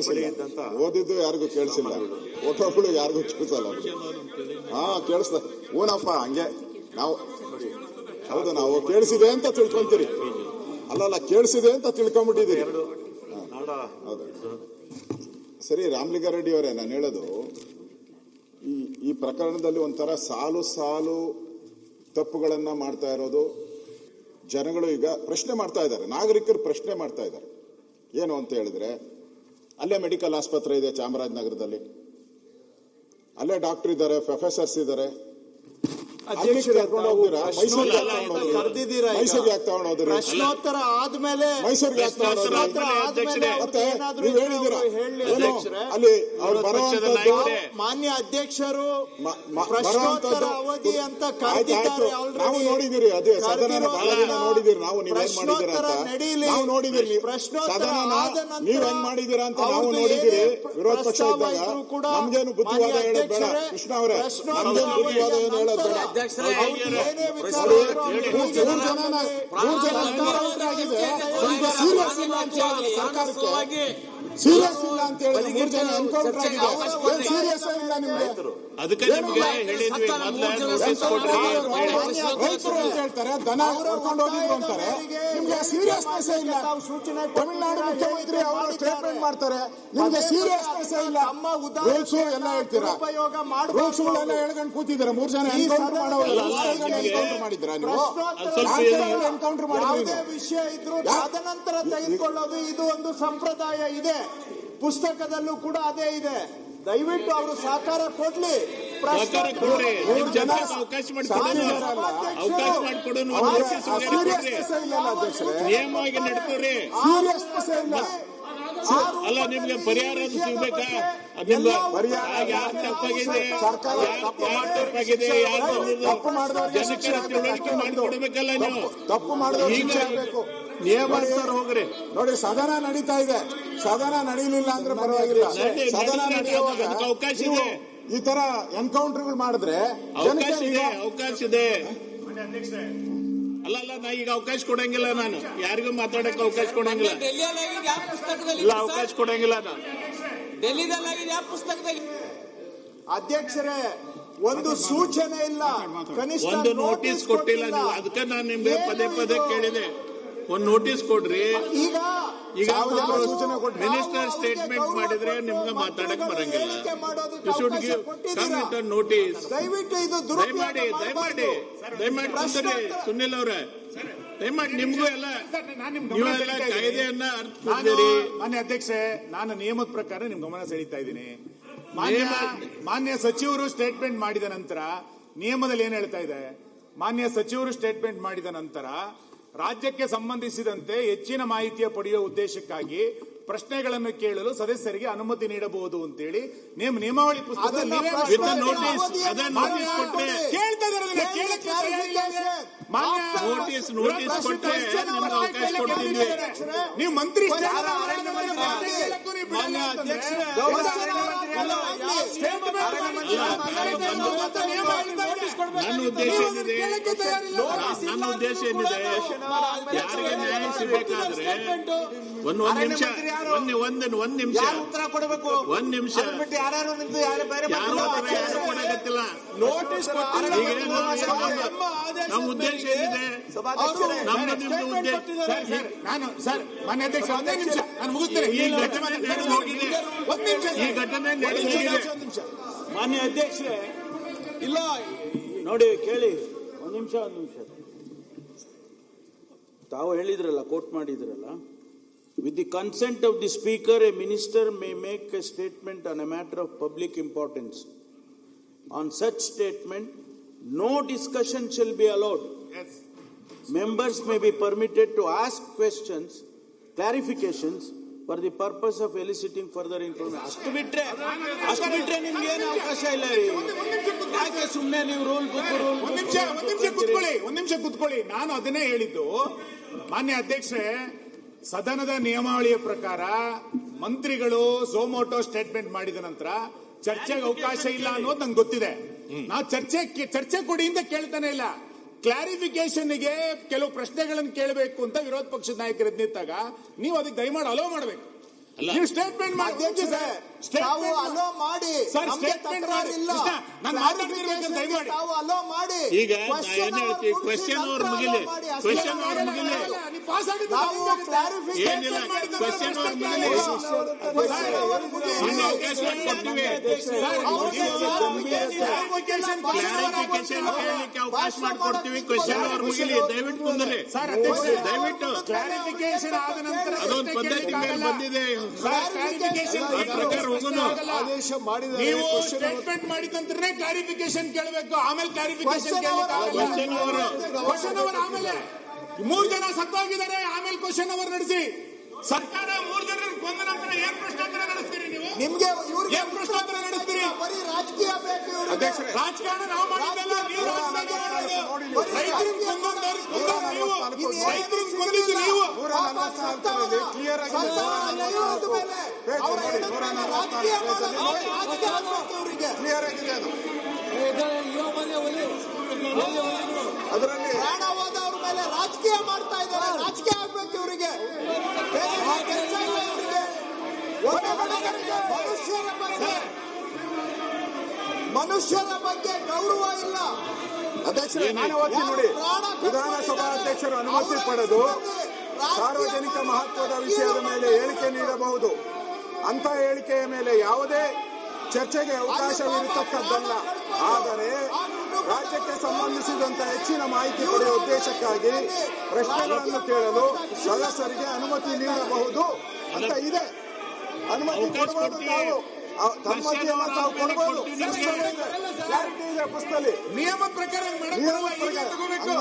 ಕೇಳಿಸಿಲ್ಲ, ಓದಿದ್ದು ಯಾರಿಗೂ ಕೇಳಿಸಿಲ್ಲ, ಫೋಟೋಗಳು ಯಾರಿಗೂ ಕೇಳಿಸಲ್ಲ. ಕೇಳಿಸ್ತ ಊನಪ್ಪ ಹಂಗೆ ನಾವು ಹೌದು, ನಾವು ಕೇಳಿಸಿದೆ ಅಂತ ತಿಳ್ಕೊಂತೀರಿ. ಅಲ್ಲಲ್ಲ, ಕೇಳಿಸಿದೆ ಅಂತ ತಿಳ್ಕೊಂಡ್ಬಿಟ್ಟಿದ್ದೀರಿ. ಹೌದು ಸರಿ. ರಾಮಲಿಂಗಾರೆಡ್ಡಿ ಅವರೇ, ನಾನು ಹೇಳೋದು ಈ ಪ್ರಕರಣದಲ್ಲಿ ಒಂಥರ ಸಾಲು ಸಾಲು ತಪ್ಪುಗಳನ್ನ ಮಾಡ್ತಾ ಇರೋದು ಜನಗಳು ಈಗ ಪ್ರಶ್ನೆ ಮಾಡ್ತಾ ಇದ್ದಾರೆ, ನಾಗರಿಕರು ಪ್ರಶ್ನೆ ಮಾಡ್ತಾ ಇದ್ದಾರೆ. ಏನು ಅಂತ ಹೇಳಿದ್ರೆ, ಅಲ್ಲೇ ಮೆಡಿಕಲ್ ಆಸ್ಪತ್ರೆ ಇದೆ ಚಾಮರಾಜನಗರದಲ್ಲಿ, ಅಲ್ಲೇ ಡಾಕ್ಟರ್ ಇದ್ದಾರೆ, ಪ್ರೊಫೆಸರ್ಸ್ ಇದ್ದಾರೆ. ಮೈಸೂರಿಗೆ ಯಾಕೆ ತಗೊಂಡು ಹೋದ್ರಿ? ಪ್ರಶ್ನೋತ್ತರ ಆದ್ಮೇಲೆ ಮೈಸೂರಿಗೆ ಯಾಕೆ ತಗೊಂಡು ಮತ್ತೆ ನೀವು ಹೇಳಿದ್ದೀರಾ ಅಲ್ಲಿ ಅವ್ರು ಬರುವಂತದ್ದು ಮಾನ್ಯ ಅಧ್ಯಕ್ಷರು ಪ್ರಶ್ನೋತ್ತರ ಅವಧಿ ಅಂತ ಕರೆದಿದ್ದಾರೆ. ನಾವು ನೋಡಿದಿರಿ, ಅದೇ ಸದನ ನೋಡಿದಿರಿ ನಾವು. ನೀವೇನ್ ಮಾಡಿದ್ದೀರಾ ಅಂತ ನಾವು ನೋಡಿದಿರಿ. ನೀವ್ ಹೆಂಗ್ ಮಾಡಿದೀರಾ ಅಂತ ನಾವು ನೋಡಿದಿರಿ. ವಿರೋಧ ಪಕ್ಷ ಇದ್ದಾಗ ನಮ್ಗೇನು ಬುದ್ಧಿವಾದ ಹೇಳೋದು ಬೇಡ ಕೃಷ್ಣ ಅವರೇ, ನಮ್ಗೇನು ಬುದ್ಧಿವಾದ ಏನು ಹೇಳೋದು ಬೇಡ. ಸೀರಿಯಸ್ ಇಲ್ಲ ಅಂತ ಹೇಳಿ 3 ಜನ ಎನ್ಕೌಂಟರ್ ಆಗಿದೆ. ಸೀರಿಯಸ್ ಇಲ್ಲ ನಿಮ್ಗೆ? ಅದಕ್ಕೆ ನಿಮ್ಗೆ ಹೇಳಿದ್ವಿ ರೈತರು ಅಂತ ಹೇಳ್ತಾರೆ, ದನ ಕರ್ಕೊಂಡು ಹೋಗಿದ್ರು ಅಂತಾರೆ. ನಿಮ್ಗೆ ಸೀರಿಯಸ್ನೆಸ್ ಇಲ್ಲ. ತಮಿಳುನಾಡು ಮುಖ್ಯಮಂತ್ರಿ ಅವರು ಸ್ಟೇಟ್ಮೆಂಟ್ ಮಾಡ್ತಾರೆ, ನಿಮ್ಗೆ ಸೀರಿಯಸ್ನೆಸ್ ಇಲ್ಲ. ರೂಲ್ಸ್ ಎಲ್ಲ ಹೇಳ್ತೀರಾ, ರೂಲ್ಸ್ ಎಲ್ಲ ಹೇಳ್ಕೊಂಡು ಕೂತಿದ್ದೀರಾ. 3 ಜನ ಎನ್ಕೌಂಟರ್ ಮಾಡೋಲ್ಲ, ಎನ್ಕೌಂಟರ್ ಮಾಡಿದ್ರ ನೀವು? ಎನ್ಕೌಂಟರ್ ಮಾಡಿದ್ರೆ ವಿಷಯ ಇದ್ರು ತದನಂತರ ತೆಗೆದುಕೊಳ್ಳೋದು ಇದು ಒಂದು ಸಂಪ್ರದಾಯ ಇದೆ. ಪುಸ್ತಕದಲ್ಲೂ ಕೂಡ ಅದೇ ಇದೆ. ದಯವಿಟ್ಟು ಅವರು ಸಹಕಾರ ಕೊಡ್ಲಿ. ಅವಕಾಶ ಮಾಡಿಕೊಡು, ನಿಯಮವಾಗಿ ನಡ್ಕೋರಿ. ಅಲ್ಲ, ನಿಮ್ಗೆ ಪರಿಹಾರ ಸಿಗ್ಬೇಕಾ? ಯಾರು ತಪ್ಪಾಗಿದೆ, ತಿಳುವಳಿಕೆ ಮಾಡಿಕೊಡ್ಬೇಕಲ್ಲ ನೀವು. ತಪ್ಪು ಮಾಡಿದ್ರೆ ನಿಯಮ ಹೋಗ್ರಿ. ನೋಡಿ, ಸದನ ನಡೀತಾ ಇದೆ, ಸದನ ನಡೀಲಿಲ್ಲ ಅಂದ್ರೆ ಪರವಾಗಿಲ್ಲ. ಸದನ ನಡೆಯುವಾಗ ಅವಕಾಶ ಇದೆ. ಈ ತರ ಎನ್ಕೌಂಟರ್ಗಳು ಮಾಡಿದ್ರೆ ಅವಕಾಶ ಇದೆ. ಅಲ್ಲ, ನಾ ಈಗ ಅವಕಾಶ ಕೊಡಂಗಿಲ್ಲ, ನಾನು ಯಾರಿಗೂ ಮಾತಾಡಕ್ಕೆ ಅವಕಾಶ ಕೊಡಂಗಿಲ್ಲ. ಇಲ್ಲ, ಅವಕಾಶ ಕೊಡಂಗಿಲ್ಲ ನಾನು. ಅಧ್ಯಕ್ಷರೇ, ಒಂದು ಸೂಚನೆ ಇಲ್ಲ, ಕನಿಷ್ಠ ಒಂದು ನೋಟಿಸ್ ಕೊಟ್ಟಿಲ್ಲ ನೀವು. ಅದಕ್ಕೆ ನಾನು ನಿಮ್ಗೆ ಪದೇ ಪದೇ ಕೇಳಿದೆ, ಒಂದು ನೋಟಿಸ್ ಕೊಡ್ರಿ. ಈಗ ಮಿನಿಸ್ಟರ್ ಸ್ಟೇಟ್ಮೆಂಟ್ ಮಾಡಿದ್ರೆ ನಿಮ್ಗೆ ಮಾತಾಡಕ್ ಬರಂಗಿಲ್ಲ. ನೋಟಿಸ್ ದಯಮಾಡಿ ಸುನಿಲ್ ಅವ್ರೆ, ದಯಮಾಡಿ ನಿಮ್ಗೂ ಎಲ್ಲ ನೀವೆಲ್ಲ ಕಾಯ್ದೆಯನ್ನ ಮಾನ್ಯ ಅಧ್ಯಕ್ಷೆ, ನಾನು ನಿಯಮದ ಪ್ರಕಾರ ನಿಮ್ ಗಮನ ಸೆಳೀತಾ ಇದ್ದೀನಿ. ಮಾನ್ಯ ಸಚಿವರು ಸ್ಟೇಟ್ಮೆಂಟ್ ಮಾಡಿದ ನಂತರ ನಿಯಮದಲ್ಲಿ ಏನ್ ಹೇಳ್ತಾ ಇದೆ? ಮಾನ್ಯ ಸಚಿವರು ಸ್ಟೇಟ್ಮೆಂಟ್ ಮಾಡಿದ ನಂತರ ರಾಜ್ಯಕ್ಕೆ ಸಂಬಂಧಿಸಿದಂತೆ ಹೆಚ್ಚಿನ ಮಾಹಿತಿಯ ಪಡೆಯುವ ಉದ್ದೇಶಕ್ಕಾಗಿ ಪ್ರಶ್ನೆಗಳನ್ನು ಕೇಳಲು ಸದಸ್ಯರಿಗೆ ಅನುಮತಿ ನೀಡಬಹುದು ಅಂತೇಳಿ ನಿಯಮಾವಳಿ ಪುಸ್ತಕದಲ್ಲಿ ನೀವು ಮಂತ್ರಿ ನನ್ನ ಉದ್ದೇಶ ಏನಿದೆ, ಯಾರಿಗೆ ನ್ಯಾಯ ಸಿಗಬೇಕಾದ್ರೆ ಒಂದ್ ನಿಮಿಷ ಯಾರು ಕೊಡಕತ್ತಿಲ್ಲ. ನಮ್ಮ ಉದ್ದೇಶ ಏನಿದೆ, ಸರ್ ಮಾನ್ಯ ಅಧ್ಯಕ್ಷ ಒಂದೇ ನಿಮಿಷ ನಾನು ಮುಗಿಸ್ತೇನೆ. ಈ ಘಟನೆ ನಡೆದು ಹೋಗಿದೆ. ಮಾನ್ಯ ಅಧ್ಯಕ್ಷರೇ, ಇಲ್ಲ ನೋಡಿ ಕೇಳಿ, ಒಂದ್ ನಿಮಿಷ ತಾವು ಹೇಳಿದ್ರಲ್ಲ, ಕೋಟ್ ಮಾಡಿದ್ರಲ್ಲ, with the consent of the speaker a minister may make a statement on a matter of public importance. On such statement no discussion shall be allowed. Yes. Members may be permitted to ask questions, clarifications for the purpose of eliciting further information. ಅಷ್ಟು ಬಿಟ್ರೆ ನಿಮ್ಗೆ ಏನು ಅವಕಾಶ ಇಲ್ಲ ರೀ. ಯಾಕೆ ಸುಮ್ಮನೆ ನೀವು ಒಂದ್ ನಿಮಿಷ ಕುತ್ಕೊಳ್ಳಿ. ನಾನು ಅದನ್ನೇ ಹೇಳಿದ್ದು ಮಾನ್ಯ ಅಧ್ಯಕ್ಷರೇ, ಸದನದ ನಿಯಮಾವಳಿಯ ಪ್ರಕಾರ ಮಂತ್ರಿಗಳು ಸೋಮೋಟೋ ಸ್ಟೇಟ್ಮೆಂಟ್ ಮಾಡಿದ ನಂತರ ಚರ್ಚೆಗೆ ಅವಕಾಶ ಇಲ್ಲ ಅನ್ನೋದು ನಂಗೆ ಗೊತ್ತಿದೆ. ನಾವು ಚರ್ಚೆ ಕೊಡಿ ಅಂತ ಕೇಳ್ತಾನೆ ಇಲ್ಲ. ಕ್ಲಾರಿಫಿಕೇಶನ್ಗೆ ಕೆಲವು ಪ್ರಶ್ನೆಗಳನ್ನು ಕೇಳಬೇಕು ಅಂತ ವಿರೋಧ ಪಕ್ಷದ ನಾಯಕರು ನಿಂತಾಗ ನೀವು ಅದಕ್ಕೆ ದಯಮಾಡಿ ಅಲೋ ಮಾಡಬೇಕು. ನೀವು ಸ್ಟೇಟ್ಮೆಂಟ್ ಮಾಡಿ ತಾವು ಅಲೋ ಮಾಡಿ ನಮ್ಗೆ ತಕರಾರಿಲ್ಲ. ತಾವು ಅಲೋ ಮಾಡಿ ಈಗ ಏನ್ ಹೇಳ್ತೀವಿ, ಕ್ವೆಶ್ಚನ್ ಅವ್ರು ಮುಗಿಲಿ, ಕ್ವೆಶ್ಚನ್ ಅವ್ರು ಮುಗಿಲಿ, ಏನಿಲ್ಲ, ಕ್ವೆಶ್ಚನ್ ಅವ್ರು ಮುಗಿಲಿ, ಮೊನ್ನೆ ಅವಕಾಶ ಕೊಡ್ತೀವಿ, ಕ್ಲಾರಿಫಿಕೇಶನ್ ಕೇಳಲಿಕ್ಕೆ ಅವಕಾಶ ಮಾಡಿಕೊಡ್ತೀವಿ. ಕ್ವೆಶ್ಚನ್ ಅವ್ರು ಮುಗಿಲಿ, ದಯವಿಟ್ಟು ಕುಂದ್ರಿ, ದಯವಿಟ್ಟು. ಕ್ಲಾರಿಫಿಕೇಶನ್ ಆದ ನಂತರ ಅದೊಂದು ಪದ್ಧತಿ ಮೇಲೆ ಬಂದಿದೆ, ಆ ಪ್ರಕಾರ ಹೋಗೋಣ. ನೀವು ಸ್ಟೇಟ್ಮೆಂಟ್ ಮಾಡಿದ ನಂತರ ಕ್ಲಾರಿಫಿಕೇಶನ್ ಕೇಳಬೇಕು, ಆಮೇಲೆ ಕ್ಲಾರಿಫಿಕೇಶನ್ ಕ್ವಶನ್ ಅವರ್ ಆಮೇಲೆ 3 ಜನ ಸತ್ತೋಗಿದ್ದಾರೆ, ಆಮೇಲೆ ಕ್ವಶನ್ ಅವರ್ ನಡೆಸಿ. ಸರ್ಕಾರ 3 ಜನ ಕೊಂದ ನಂತರ ಏನ್ ಪ್ರಶ್ನೋತ್ತರ ನಡೆಸ್ತೀರಿ ನೀವು? ನಿಮ್ಗೆ ಏನ್ ಪ್ರಶ್ನೋತ್ತರ ನಡೆಸ್ತೀರಿ? ಬರೀ ರಾಜಕೀಯ ಬೇಕು. ರಾಜಕಾರಣ ನಾವು ಮಾಡಿದ್ದಲ್ಲ, ನೀವು ರಾಜಕಾರಣ ಮಾಡೋದು. ರೈತರಿಗೆ ಕೊಂದವ್ರು ನೀವು, ರೈತರಿಗೆ ಕೊಂದಿದ್ದು ನೀವು. ಕ್ಲಿಯರ್ ಆಗಿದೆ ಅದರಲ್ಲಿ ಪ್ರಾಣ ಹೋದವ್ರ ಮೇಲೆ ರಾಜಕೀಯ ಮಾಡ್ತಾ ಇದ್ದಾರೆ. ರಾಜಕೀಯ ಆಗ್ಬೇಕು ಇವರಿಗೆ. ಮನುಷ್ಯರ ಬಗ್ಗೆ ಗೌರವ ಇಲ್ಲ. ಅಧ್ಯಕ್ಷರೇ, ನಾನು ಓದ್ತೀನಿ ನೋಡಿ. ವಿಧಾನಸಭಾ ಅಧ್ಯಕ್ಷರು ಅನುಮತಿ ಪಡೆದು ಸಾರ್ವಜನಿಕ ಮಹತ್ವದ ವಿಷಯದ ಮೇಲೆ ಹೇಳಿಕೆ ನೀಡಬಹುದು. ಅಂತ ಹೇಳಿಕೆಯ ಮೇಲೆ ಯಾವುದೇ ಚರ್ಚೆಗೆ ಅವಕಾಶವಿರತಕ್ಕದ್ದಲ್ಲ. ಆದರೆ ರಾಜ್ಯಕ್ಕೆ ಸಂಬಂಧಿಸಿದಂತೆ ಹೆಚ್ಚಿನ ಮಾಹಿತಿ ಪಡೆಯುವ ಉದ್ದೇಶಕ್ಕಾಗಿ ಪ್ರಶ್ನೆಗಳನ್ನು ಕೇಳಲು ಸದಸ್ಯರಿಗೆ ಅನುಮತಿ ನೀಡಬಹುದು ಅಂತ ಇದೆ. ಅನುಮತಿ ಕೊಡಬಹುದು. ನಾವು ಅನುಮತಿಯನ್ನು ತಾವು ಕೊಡಬಹುದು. ಕ್ಲಾರಿಟಿ ಇದೆ ಪುಸ್ತಕದಲ್ಲಿ. ನಿಯಮ ಪ್ರಕಾರ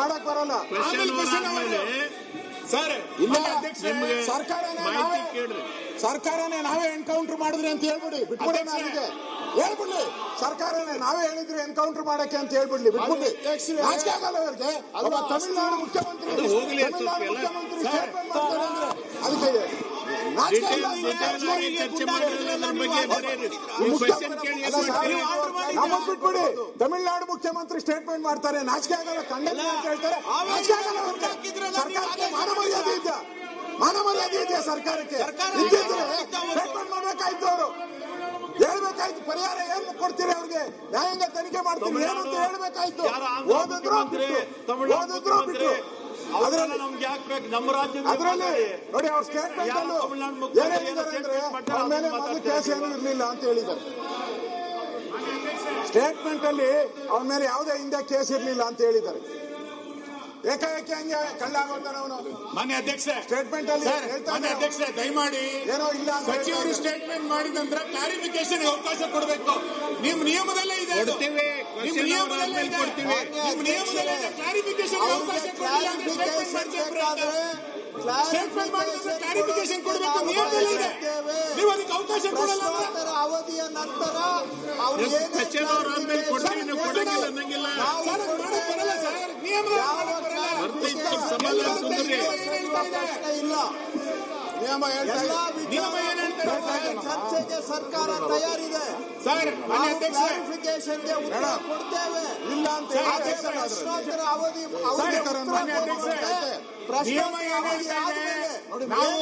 ಮಾಡಕ್ ಬರಲ್ಲ. ಸರ್, ಸರ್ಕಾರನೇ ನಾವೇ ಎನ್ಕೌಂಟರ್ ಮಾಡಿದ್ರಿ ಅಂತ ಹೇಳ್ಬಿಡಿ, ಬಿಟ್ಬಿಡಿ. ನನಗೆ ಹೇಳ್ಬಿಡ್ಲಿ, ಸರ್ಕಾರನೇ ನಾವೇ ಹೇಳಿದ್ರಿ ಎನ್ಕೌಂಟರ್ ಮಾಡಕ್ಕೆ ಅಂತ ಹೇಳ್ಬಿಡ್ಲಿ, ಬಿಟ್ಬಿಡ್ಲಿ. ನಾಚಿಕೆ ಆಗಲ್ಲ ಅವ್ರಿಗೆ. ತಮಿಳುನಾಡು ಮುಖ್ಯಮಂತ್ರಿ ಸ್ಟೇಟ್ಮೆಂಟ್ ಮಾಡ್ತಾರೆ ಅಂದ್ರೆ ಅದಕ್ಕೆ ನಮಗ್ ಬಿಟ್ಬಿಡಿ. ತಮಿಳುನಾಡು ಮುಖ್ಯಮಂತ್ರಿ ಸ್ಟೇಟ್ಮೆಂಟ್ ಮಾಡ್ತಾರೆ, ನಾಚಿಕೆ ಆಗಲ್ಲ, ಖಂಡನೆ ಅಂತ ಹೇಳ್ತಾರೆ. ನಾಚಿಕೆ ಆಗಲ್ಲ ಅವ್ರಿಗೆ. ಸರ್ಕಾರಕ್ಕೆ ಮಾನಮರ್ಯಾದೆ ಇದೆಯಾ? ಮಾನಮರ್ಯಾದೆ ಇದೆಯಾ ಸರ್ಕಾರಕ್ಕೆ? ಸ್ಟೇಟ್ಮೆಂಟ್ ಮಾಡ್ಬೇಕಾಯ್ತು, ಅವರು ಹೇಳ್ಬೇಕಾಯ್ತು. ಪರಿಹಾರ ಏನ್ ಕೊಡ್ತೀರಿ ಅವ್ರಿಗೆ? ನ್ಯಾಯಾಂಗ ತನಿಖೆ ಮಾಡ್ತೀವಿ ಏನು ಅಂತ ಹೇಳ್ಬೇಕಾಯ್ತು. ಓದಿದ್ರು ಬಿಟ್ಟು ಅದರಲ್ಲಿ ನೋಡಿ ಅವ್ರ ಸ್ಟೇಟ್ಮೆಂಟ್ ಏನೇನಿದ್ದಾರೆ ಅಂದ್ರೆ ಅವ್ರ ಮೇಲೆ ಮೊದಲು ಕೇಸ್ ಏನೂ ಇರಲಿಲ್ಲ ಅಂತ ಹೇಳಿದ್ದಾರೆ. ಸ್ಟೇಟ್ಮೆಂಟ್ ಅಲ್ಲಿ ಅವನ ಮೇಲೆ ಯಾವುದೇ ಹಿಂದೆ ಕೇಸ್ ಇರಲಿಲ್ಲ ಅಂತ ಹೇಳಿದ್ದಾರೆ. ಏಕಾಏಕಿ ಹಂಗೆ ಕಳ್ಳಾಗೋತಾನೆ ಅವನು. ಮಾನ್ಯ ಅಧ್ಯಕ್ಷ, ಸ್ಟೇಟ್ಮೆಂಟ್ ಅಲ್ಲಿ ಮಾನ್ಯ ಅಧ್ಯಕ್ಷ, ದಯಮಾಡಿ ಏನೋ ಇಲ್ಲ ಸಚಿವರು ಸ್ಟೇಟ್ಮೆಂಟ್ ಮಾಡಿದ ನಂತರ ಕ್ಲಾರಿಫಿಕೇಶನ್ ಅವಕಾಶ ಕೊಡಬೇಕು. ನಿಮ್ ನಿಯಮದಲ್ಲೇ ಇದೆ, ನಿಮ್ ನಿಯಮದಲ್ಲೇ ಇದೆ, ನಿಮ್ ನಿಯಮದಲ್ಲೇ ಇದೆ. ಕ್ಲಾರಿಫಿಕೇಶನ್ ಅವಕಾಶ ಕೊಡಲಿಲ್ಲ ಸ್ಟೇಟ್ಮೆಂಟ್ ಮಾಡಿದ್ರೆ ಕ್ಲಾರಿಫಿಕೇಶನ್ ಕೊಡಬೇಕು, ನಿಯಮದಲ್ಲೇ ಇದೆ. ನೀವು ಅದಕ್ಕೆ ಅವಕಾಶ ಕೊಡಲ್ಲ. ಅವಧಿಯ ನಂತರ ನಿಯಮ ಚರ್ಚೆಗೆ ಸರ್ಕಾರ ತಯಾರಿದೆ. ಕ್ಲಾರಿಫಿಕೇಶನ್ಗೆ ಉತ್ತರ ಕೊಡ್ತೇವೆ. ಇಲ್ಲ ಅಂತ ಪ್ರಶ್ನೋತ್ತರ ಅವಧಿ ನಿಯಮ ಏನ್ ಹೇಳ್ತಾ ಇದೆ? ನಾವು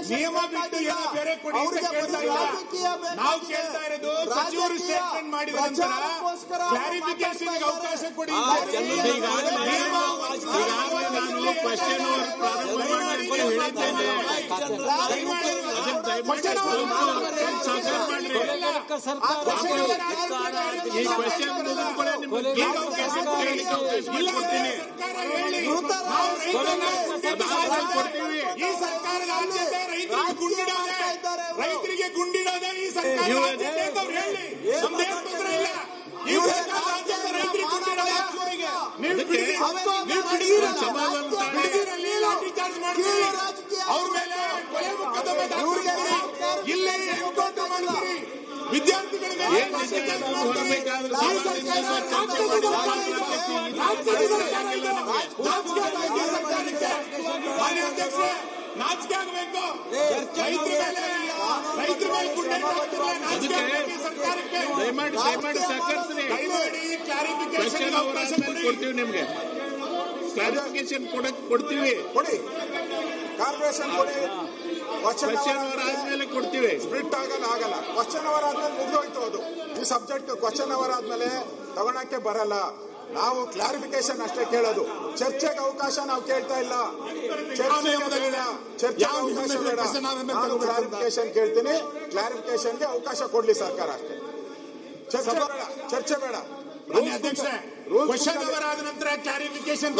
ನಿಯಮ ಬಿಟ್ಟು ಏನೋ ಬೇರೆ ಕೊಡಿ ಅಂತ ಕೇಳ್ತಾ ಇಲ್ಲ. ನಾವು ಕೇಳ್ತಾ ಇರೋದು ಸಚಿವರು ಸ್ಟೇಟ್ಮೆಂಟ್ ಮಾಡಿದ ನಂತರ ಕ್ಲಾರಿಫಿಕೇಶನ್ ಅವಕಾಶ ಕೊಡಿ. ಈ ಸರ್ಕಾರದ ಆದ್ಯತೆ ರೈತರಿಗೆ ಗುಂಡಿಡೋದೇ ಈ ಸರ್ಕಾರದ ಆದ್ಯತೆ ಅಂತ ಅವ್ರು ಹೇಳಿ. ನಮ್ದೇನು ತೊಂದರೆ ಇಲ್ಲ. ಈ ಸರ್ಕಾರದ ಆದ್ಯತೆ ರೈತರಿಗೆ ಗುಂಡಿಡೋದೇ. ನೀವು ಬಿಡಿಗಿರಲ್ಲಿ ಲಾಠಿ ಚಾರ್ಜ್ ಮಾಡ್ತೀರಿ, ಅವ್ರ ಮೇಲೆ ಕೊಲೆ ಮೊಕದ್ದಮೆ ದಾಖಲಿಸ್ತೀರಿ, ಇಲ್ಲೇ ಎನ್ಕೌಂಟರ್ ಮಾಡ್ತೀರಿ, ವಿದ್ಯಾರ್ಥಿಗಳಿಗೆ ನಾಚಿಕೆ ಆಗಬೇಕು. ರೈತರ ಮೇಲೆ ಗುಂಡೆ ಸರ್ಕಾರಕ್ಕೆ ದಯಮಾಡಿ ಸಹಕರಿಸ್ರಿ. ಕ್ಲಾರಿಫಿಕೇಶನ್ ಅವಕಾಶ ಕೊಡ್ತೀವಿ ನಿಮ್ಗೆ. ಕ್ಲಾರಿಫಿಕೇಶನ್ ಕೊಡ್ತೀವಿ. ಕೊಡಿ, ಕಾರ್ಪೊರೇಷನ್ ಕೊಡಿ. ಕ್ವಶನ್ ಅವರ್ ಆದ್ಮೇಲೆ ಕೊಡ್ತೀವಿ. ಸ್ಪ್ಲಿಟ್ ಆಗಲ್ಲ. ಕ್ವಶನ್ ಅವರ್ ಆದ್ಮೇಲೆ ಮುಗಿದೋಯ್ತು ಅದು. ಈ ಸಬ್ಜೆಕ್ಟ್ ಕ್ವಶನ್ ಅವರ್ ಆದ್ಮೇಲೆ ತಗೊಳಕ್ಕೆ ಬರಲ್ಲ. ನಾವು ಕ್ಲಾರಿಫಿಕೇಶನ್ ಅಷ್ಟೇ ಕೇಳೋದು. ಚರ್ಚೆಗೆ ಅವಕಾಶ ನಾವು ಕೇಳ್ತಾ ಇಲ್ಲ. ಕ್ಲಾರಿಫಿಕೇಶನ್ ಕೇಳ್ತೀನಿ. ಕ್ಲಾರಿಫಿಕೇಶನ್ಗೆ ಅವಕಾಶ ಕೊಡ್ಲಿ ಸರ್ಕಾರ ಅಷ್ಟೇ. ಚರ್ಚೆ ಬೇಡ. ಅಧ್ಯಕ್ಷ, ಕ್ವಶನ್ ಅವರ್ ಆದ ನಂತರ ಕ್ಲಾರಿಫಿಕೇಶನ್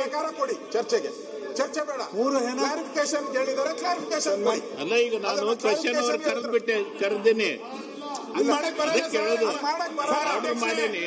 ಪ್ರಕಾರ ಕೊಡಿ. ಚರ್ಚೆ ಬೇಡ. ಕ್ಲಾರಿಫಿಕೇಶನ್ ಕೇಳಿದರೆ ಕ್ಲಾರಿಫಿಕೇಶನ್ ಕೊಡಿ. ಅಲ್ಲ, ಈಗ ನಾನು ಕ್ವಶನ್ ಅವರ್ ಕರೆದೇನೆ ಮಾಡಕ್ ಬರಲ್ಲ. ಕೇಳೋದು. ಆರ್ಡರ್ ಮಾಡೇನಿ.